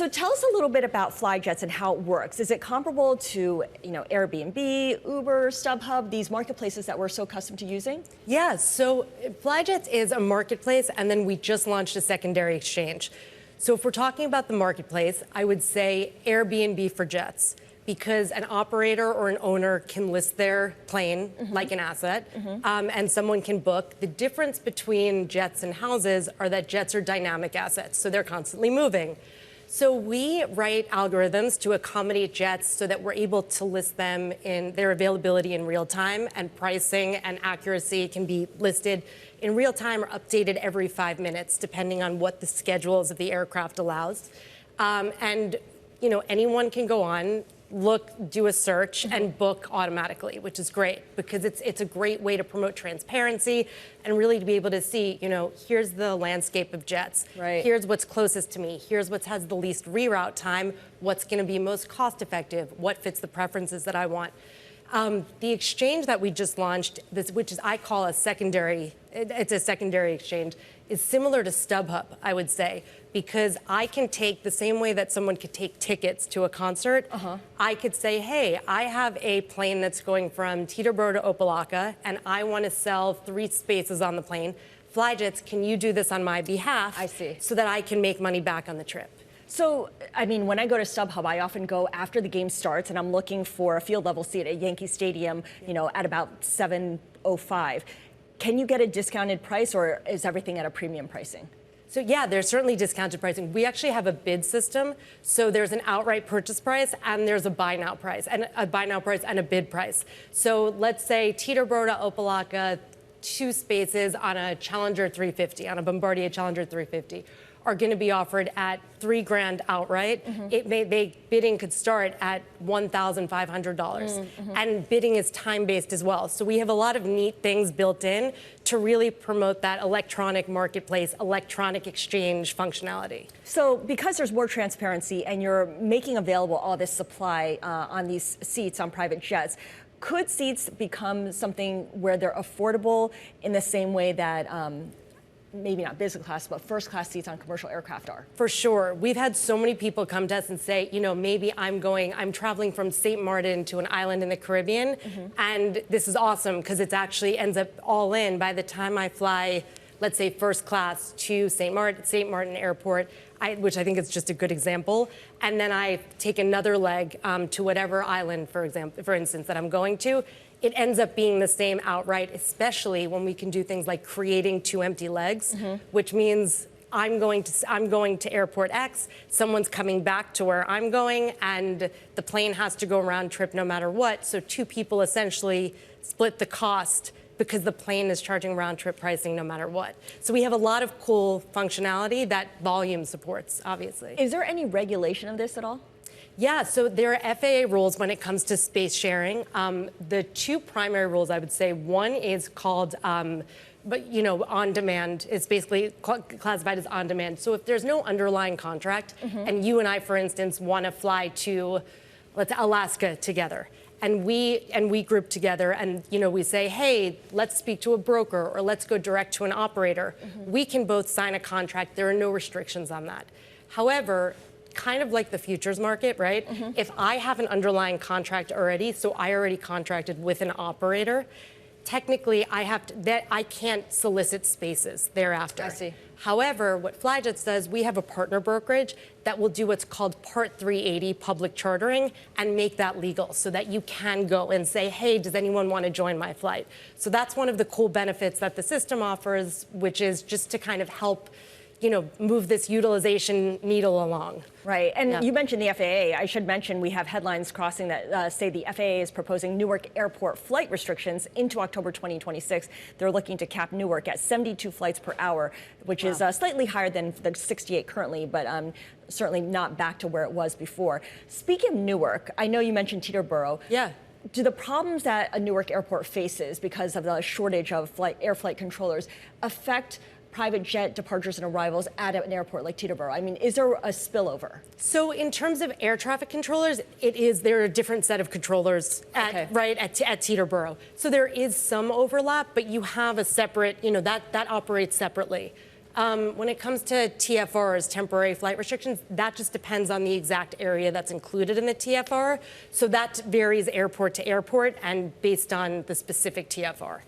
So tell us a little bit about FlyJets and how it works. Is it comparable to, Airbnb, Uber, StubHub, these marketplaces that we're so accustomed to using? Yeah, so FlyJets is a marketplace, and then we just launched a secondary exchange. So if we're talking about the marketplace, I would say Airbnb for jets, because an operator or an owner can list their plane like an asset, and someone can book. The difference between jets and houses are that jets are dynamic assets, so they're constantly moving. So we write algorithms to accommodate jets so that we're able to list them in their availability in real time, and pricing and accuracy can be listed in real time or updated every 5 minutes, depending on what the schedules of the aircraft allows. And anyone can go on, look, do a search, and book automatically, which is great because it's a great way to promote transparency and really to be able to see, here's the landscape of jets. Right. Here's what's closest to me. Here's what has the least reroute time. What's going to be most cost effective. What fits the preferences that I want. The exchange that we just launched, which is I call a secondary, it's a secondary exchange, is similar to StubHub, I would say, because I can take the same way that someone could take tickets to a concert. I could say, hey, I have a plane that's going from Teterboro to Opa-locka, and I want to sell 3 spaces on the plane. FlyJets, can you do this on my behalf? I see. So that I can make money back on the trip. So, when I go to StubHub, I often go after the game starts, and I'm looking for a field level seat at Yankee Stadium, at about 7:05. Can you get a discounted price, or is everything at a premium pricing? So yeah, there's certainly discounted pricing. We actually have a bid system. So there's an outright purchase price and there's a buy now price and a bid price. So let's say Teterboro to Opa-locka, 2 spaces on a Challenger 350, on a Bombardier Challenger 350. Are going to be offered at $3,000 outright. Bidding could start at $1,500, and bidding is time-based as well. So we have a lot of neat things built in to really promote that electronic marketplace, electronic exchange functionality. So because there's more transparency and you're making available all this supply on these seats on private jets, could seats become something where they're affordable in the same way that maybe not business class, but first class seats on commercial aircraft are? For sure. We've had so many people come to us and say, maybe I'm traveling from St. Martin to an island in the Caribbean, and this is awesome because it actually ends up all in by the time I fly, let's say first class to St. Martin Airport, which I think is just a good example, and then I take another leg to whatever island, for instance, that I'm going to. It ends up being the same outright, especially when we can do things like creating 2 empty legs, which means I'm going to airport X, someone's coming back to where I'm going, and the plane has to go round trip no matter what. So 2 people essentially split the cost because the plane is charging round trip pricing no matter what. So we have a lot of cool functionality that volume supports, obviously. Is there any regulation of this at all? Yeah, so there are FAA rules when it comes to space sharing. The 2 primary rules, I would say, one is called, on demand. It's basically classified as on demand. So if there's no underlying contract, and you and I, for instance, want to fly to, Alaska together, and we group together, and we say, hey, let's speak to a broker or let's go direct to an operator. We can both sign a contract. There are no restrictions on that. However, kind of like the futures market, right? If I have an underlying contract already, so I already contracted with an operator, technically I can't solicit spaces thereafter. I see. However, what FlyJets does, we have a partner brokerage that will do what's called Part 380 public chartering and make that legal so that you can go and say, hey, does anyone want to join my flight? So that's one of the cool benefits that the system offers, which is just to kind of help move this utilization needle along. Right, and you mentioned the FAA. I should mention we have headlines crossing that say the FAA is proposing Newark Airport flight restrictions into October 2026. They're looking to cap Newark at 72 flights per hour, which is slightly higher than the 68 currently, but certainly not back to where it was before. Speaking of Newark, I know you mentioned Teterboro. Yeah. Do the problems that a Newark airport faces because of the shortage of air flight controllers affect private jet departures and arrivals at an airport like Teterboro? Is there a spillover? So in terms of air traffic controllers, there are a different set of controllers at Teterboro. So there is some overlap, but you have a separate, that operates separately. When it comes to TFRs, temporary flight restrictions, that just depends on the exact area that's included in the TFR. So that varies airport to airport and based on the specific TFR.